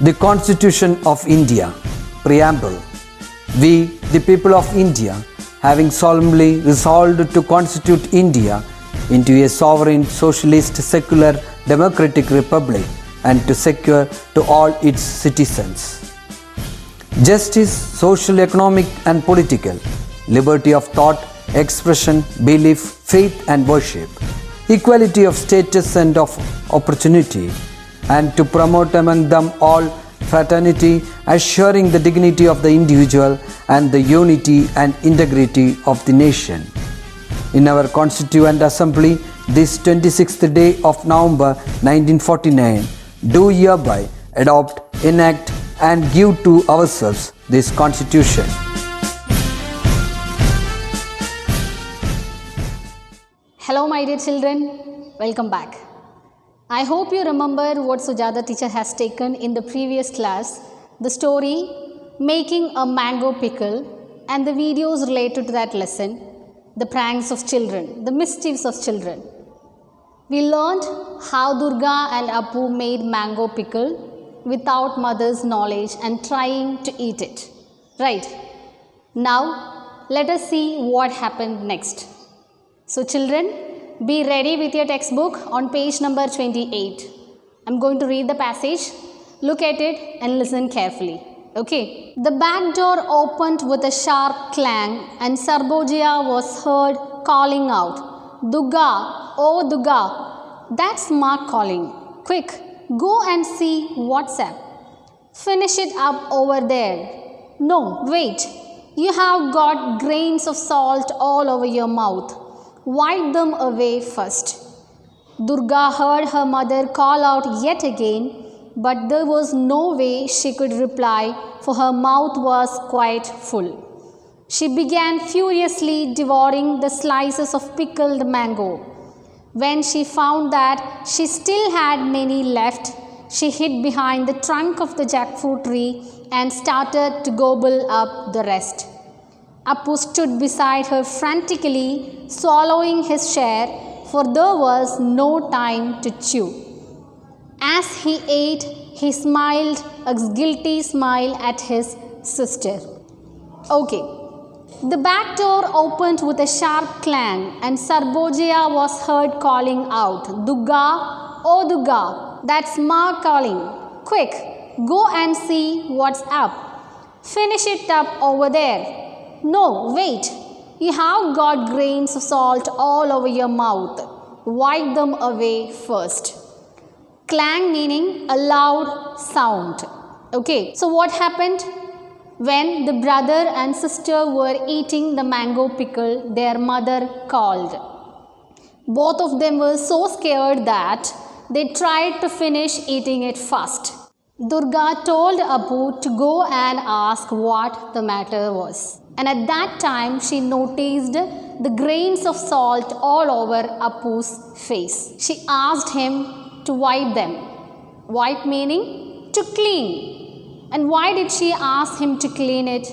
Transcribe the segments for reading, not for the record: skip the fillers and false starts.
The Constitution of India, Preamble. We, the people of India, having solemnly resolved to constitute India into a sovereign, socialist, secular, democratic republic and to secure to all its citizens justice, social, economic and political, liberty of thought, expression, belief, faith and worship, equality of status and of opportunity, and to promote among them all fraternity, assuring the dignity of the individual and the unity and integrity of the nation. In our Constituent Assembly, this 26th day of November 1949, do hereby adopt, enact and give to ourselves this Constitution. Hello my dear children, welcome back. I hope you remember what Sujata teacher has taken in the previous class, the story Making a Mango Pickle and the videos related to that lesson, the pranks of children, the mischiefs of children. We learned how Durga and Appu made mango pickle without mother's knowledge and trying to eat it. Right? Now, let us see what happened next. So children, be ready with your textbook on page number 28. I'm going to read the passage. Look at it and listen carefully. Okay. The back door opened with a sharp clang and Sarbogia was heard calling out, Durga, oh Durga, that's Mark calling. Quick, go and see what's up. Finish it up over there. No, wait. You have got grains of salt all over your mouth. Wipe them away first. Durga heard her mother call out yet again, but there was no way she could reply, for her mouth was quite full. She began furiously devouring the slices of pickled mango. When she found that she still had many left, she hid behind the trunk of the jackfruit tree and started to gobble up the rest. Appu stood beside her frantically, swallowing his share, for there was no time to chew. As he ate, he smiled a guilty smile at his sister. Okay. The back door opened with a sharp clang and Sarbogia was heard calling out, Durga, oh Durga, that's Ma calling. Quick, go and see what's up. Finish it up over there. No, wait. You have got grains of salt all over your mouth. Wipe them away first. Clang meaning a loud sound. Okay, so what happened? When the brother and sister were eating the mango pickle, their mother called. Both of them were so scared that they tried to finish eating it fast. Durga told Appu to go and ask what the matter was. And at that time, she noticed the grains of salt all over Appu's face. She asked him to wipe them. Wipe meaning to clean. And why did she ask him to clean it?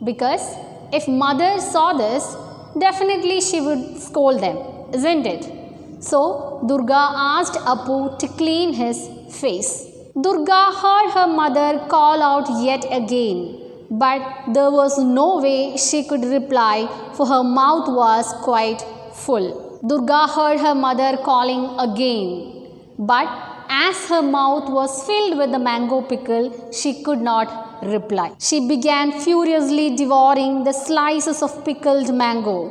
Because if mother saw this, definitely she would scold them, isn't it? So Durga asked Appu to clean his face. Durga heard her mother call out yet again, but there was no way she could reply, for her mouth was quite full. Durga heard her mother calling again, but as her mouth was filled with the mango pickle, she could not reply. She began furiously devouring the slices of pickled mango.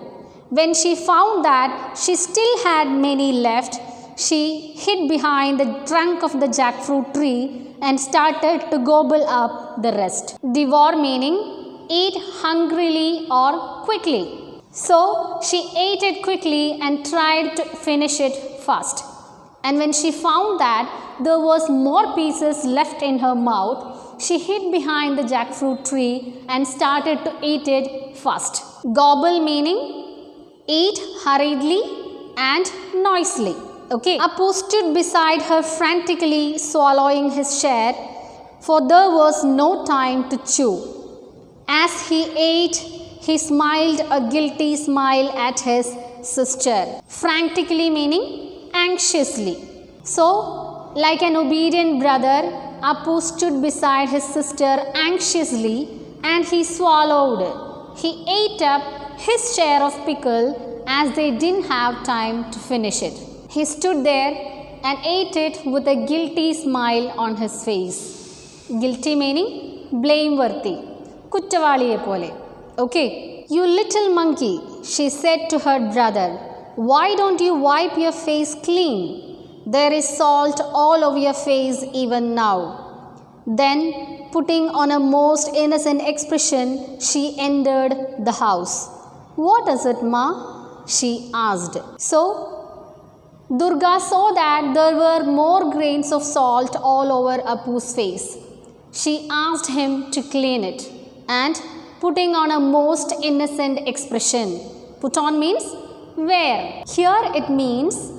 When she found that she still had many left, she hid behind the trunk of the jackfruit tree and started to gobble up the rest. Devour meaning eat hungrily or quickly. So she ate it quickly and tried to finish it fast. And when she found that there was more pieces left in her mouth, she hid behind the jackfruit tree and started to eat it fast. Gobble meaning eat hurriedly and noisily. Okay. Appu stood beside her frantically swallowing his share, for there was no time to chew. As he ate, he smiled a guilty smile at his sister. Frantically meaning anxiously. So, like an obedient brother, Appu stood beside his sister anxiously and he swallowed. He ate up his share of pickle as they didn't have time to finish it. He stood there and ate it with a guilty smile on his face. Guilty meaning blameworthy. Kuttavaliye pole. Okay. You little monkey, she said to her brother, why don't you wipe your face clean? There is salt all over your face even now. Then, putting on a most innocent expression, she entered the house. What is it, Ma? She asked. So, Durga saw that there were more grains of salt all over Appu's face. She asked him to clean it and putting on a most innocent expression. Put on means wear. Here it means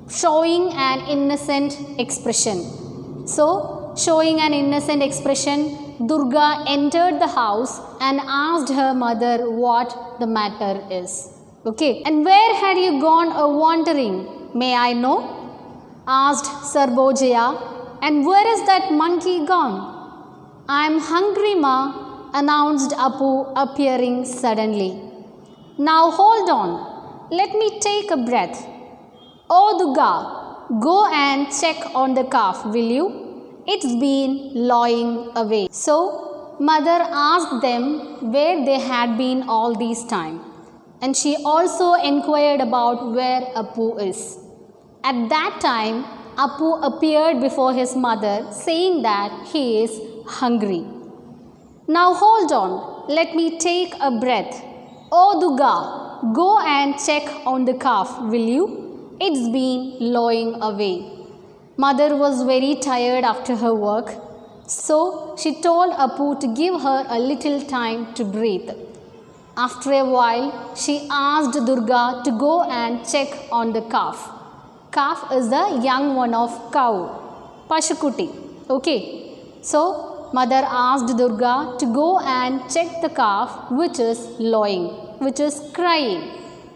showing an innocent expression. So, showing an innocent expression, Durga entered the house and asked her mother what the matter is. Okay. And where had you gone wandering? May I know? Asked Sarbojaya. And where is that monkey gone? I am hungry, Ma, announced Appu, appearing suddenly. Now hold on. Let me take a breath. Oh Durga, go and check on the calf, will you? It's been lying away. So, mother asked them where they had been all this time. And she also inquired about where Appu is. At that time, Appu appeared before his mother saying that he is hungry. Now hold on, let me take a breath. Oh Durga, go and check on the calf, will you? It's been lying away. Mother was very tired after her work, so she told Appu to give her a little time to breathe. After a while, she asked Durga to go and check on the calf. Calf is the young one of cow, Pashukuti. Okay, so mother asked Durga to go and check the calf which is lowing, which is crying.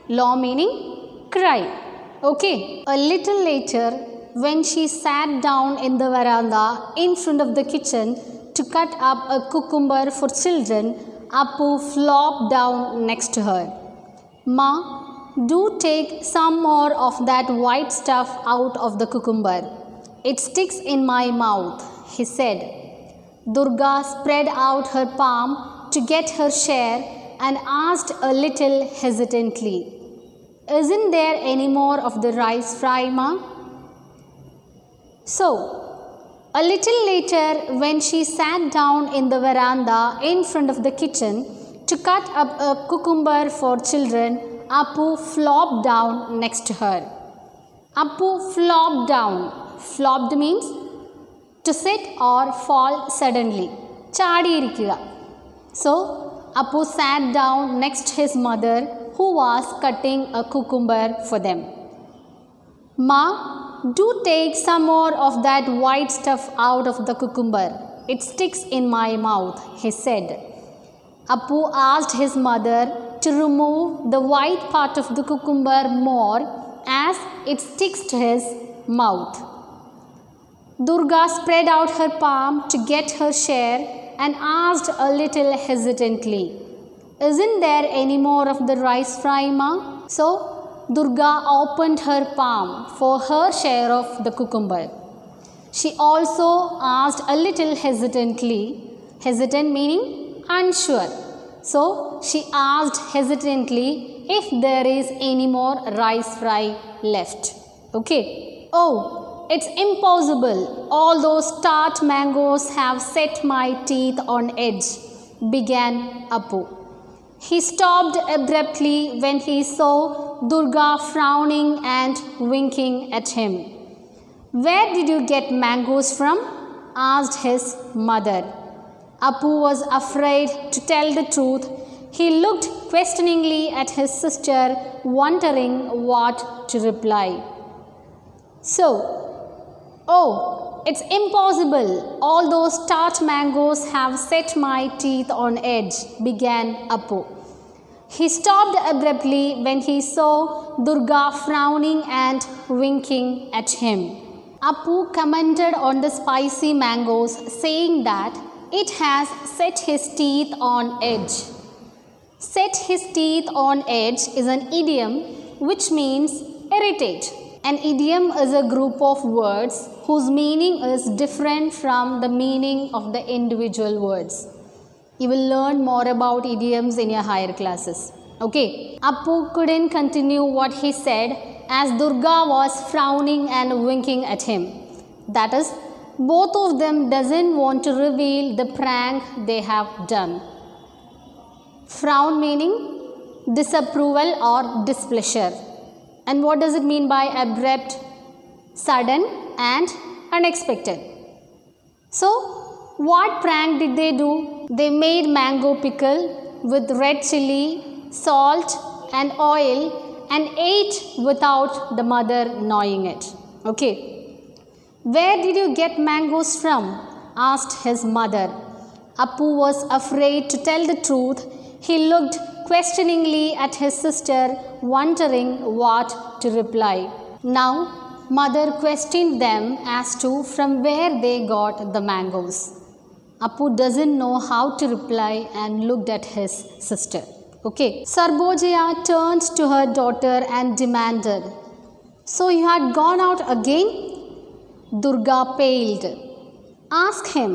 Law meaning cry. Okay. A little later, when she sat down in the veranda in front of the kitchen to cut up a cucumber for children, Appu flopped down next to her. Ma, do take some more of that white stuff out of the cucumber. It sticks in my mouth, he said. Durga spread out her palm to get her share and asked a little hesitantly, isn't there any more of the rice fry, Ma? So, a little later, when she sat down in the veranda in front of the kitchen to cut up a cucumber for children, Appu flopped down next to her. Appu flopped down. Flopped means to sit or fall suddenly. Chadi irikkuka. So, Appu sat down next to his mother who was cutting a cucumber for them. Ma, do take some more of that white stuff out of the cucumber. It sticks in my mouth, he said. Appu asked his mother to remove the white part of the cucumber more as it sticks to his mouth. Durga spread out her palm to get her share and asked a little hesitantly, isn't there any more of the rice fry, Ma? So, Durga opened her palm for her share of the cucumber. She also asked a little hesitantly, hesitant meaning unsure. So, she asked hesitantly if there is any more rice fry left. Okay. Oh, it's impossible. All those tart mangoes have set my teeth on edge, began Appu. He stopped abruptly when he saw Durga frowning and winking at him. Where did you get mangoes from? Asked his mother. Appu was afraid to tell the truth. He looked questioningly at his sister, wondering what to reply. So, oh, it's impossible. All those tart mangoes have set my teeth on edge, began Appu. He stopped abruptly when he saw Durga frowning and winking at him. Appu commented on the spicy mangoes, saying that it has set his teeth on edge. Set his teeth on edge is an idiom which means irritate. An idiom is a group of words whose meaning is different from the meaning of the individual words. You will learn more about idioms in your higher classes. Okay. Appu couldn't continue what he said as Durga was frowning and winking at him. That is, both of them doesn't want to reveal the prank they have done. Frown meaning disapproval or displeasure. And what does it mean by abrupt, sudden and unexpected? So, what prank did they do? They made mango pickle with red chili, salt and oil and ate without the mother knowing it. Okay. Where did you get mangoes from? Asked his mother. Appu was afraid to tell the truth. He looked questioningly at his sister, wondering what to reply. Now, mother questioned them as to from where they got the mangoes. Appu doesn't know how to reply and looked at his sister. Okay. Sarboja turned to her daughter and demanded, "So you had gone out again?" Durga paled. "Ask him.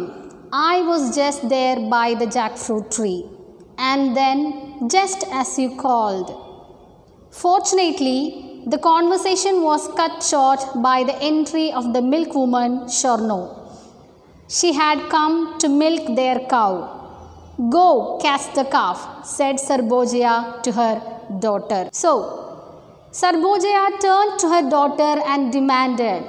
I was just there by the jackfruit tree. And then, just as you called." Fortunately, the conversation was cut short by the entry of the milkwoman Shorno. She had come to milk their cow. "Go catch the calf," said Sarboja to her daughter. So, Sarboja turned to her daughter and demanded,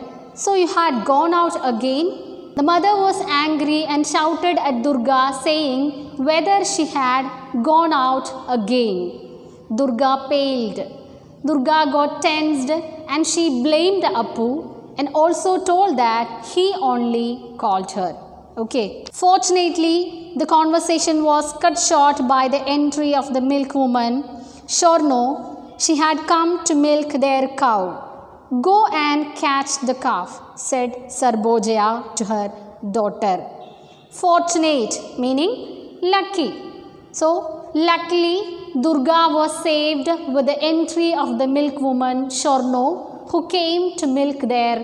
"So you had gone out again?" The mother was angry and shouted at Durga, saying whether she had gone out again. Durga paled. Durga got tensed and she blamed Appu and also told that he only called her. Okay. Fortunately, the conversation was cut short by the entry of the milkwoman Shorno. She had come to milk their cow. "Go and catch the calf," said Sarboja to her daughter. Fortunate meaning lucky. So, luckily, Durga was saved with the entry of the milkwoman Shorno, who came to milk their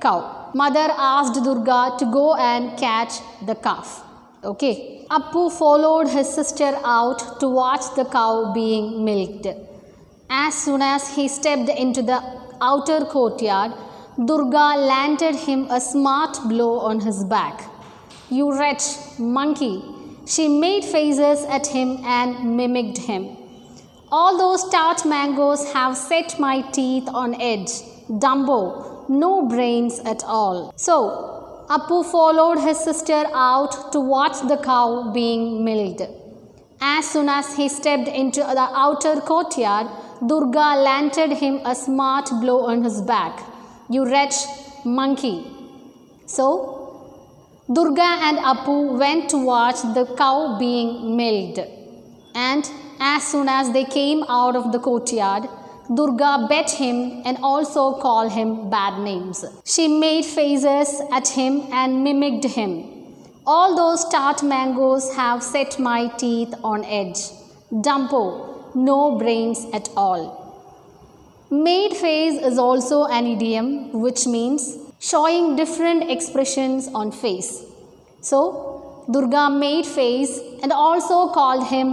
cow. Mother asked Durga to go and catch the calf. Okay. Appu followed his sister out to watch the cow being milked. As soon as he stepped into the outer courtyard, Durga landed him a smart blow on his back. "You wretch, monkey!" She made faces at him and mimicked him. "All those tart mangoes have set my teeth on edge. Dumbo, no brains at all." So, Appu followed his sister out to watch the cow being milked. As soon as he stepped into the outer courtyard, Durga landed him a smart blow on his back. "You wretch, monkey!" So, Durga and Appu went to watch the cow being milked. And as soon as they came out of the courtyard, Durga bet him and also called him bad names. She made faces at him and mimicked him. "All those tart mangoes have set my teeth on edge. Dumbo, no brains at all." Made face is also an idiom which means showing different expressions on face. So, Durga made face and also called him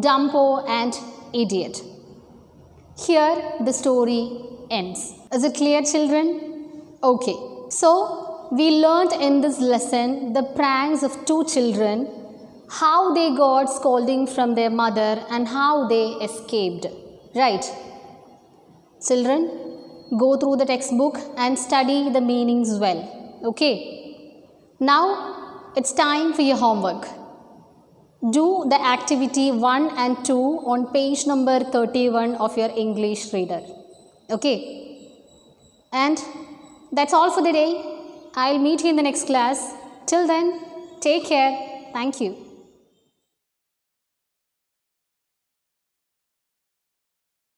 Dumbo and idiot. Here the story ends. Is it clear, children? Okay. So, we learnt in this lesson the pranks of two children, how they got scolding from their mother and how they escaped. Right? Children, go through the textbook and study the meanings well. Okay? Now, it's time for your homework. Do the activity 1 and 2 on page number 31 of your English reader. Okay? And that's all for the day. I'll meet you in the next class. Till then, take care. Thank you.